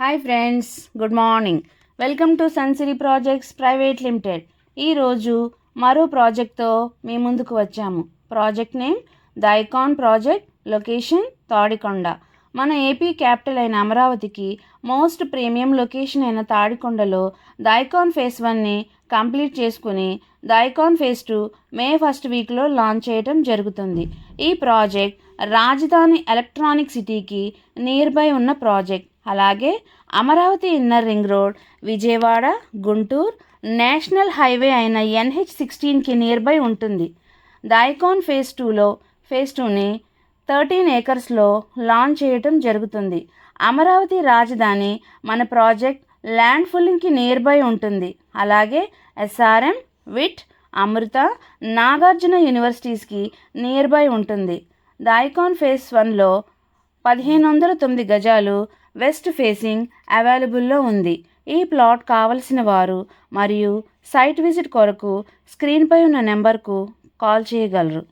Hi friends, good morning. Welcome to Sunsiri projects private limited. ఈరోజు మరో ప్రాజెక్ట్తో మీ ముందుకు వచ్చాము. Project name the icon project, location Tadikonda. మన ఏపీ క్యాపిటల్ అయిన అమరావతికి మోస్ట్ ప్రీమియం లొకేషన్ అయిన తాడికొండలో ద ఐకాన్ ఫేజ్ 1ని కంప్లీట్ చేసుకుని ద ఐకాన్ ఫేజ్ 2 మే 1 వీక్లో లాంచ్ చేయడం జరుగుతుంది. ఈ ప్రాజెక్ట్ రాజధాని ఎలక్ట్రానిక్ సిటీకి నియర్ బై ఉన్న ప్రాజెక్ట్. అలాగే Amaravati inner ring road, Vijayawada, Guntur national highway అయిన NH16కి నియర్ బై ఉంటుంది. ద ఐకాన్ ఫేజ్ 2ని 13 ఏకర్స్లో లాంచ్ చేయటం జరుగుతుంది. అమరావతి రాజధాని మన ప్రాజెక్ట్ ల్యాండ్ ఫుల్లింగ్కి నియర్ బై ఉంటుంది. అలాగే SRM, విట్, అమృత, నాగార్జున యూనివర్సిటీస్కి నియర్ బై ఉంటుంది. ద ఐకాన్ ఫేజ్ 1లో 1509 గజాలు వెస్ట్ ఫేసింగ్ అవైలబుల్లో ఉంది. ఈ ప్లాట్ కావలసిన వారు మరియు సైట్ విజిట్ కొరకు స్క్రీన్పై ఉన్న నెంబర్కు కాల్ చేయగలరు.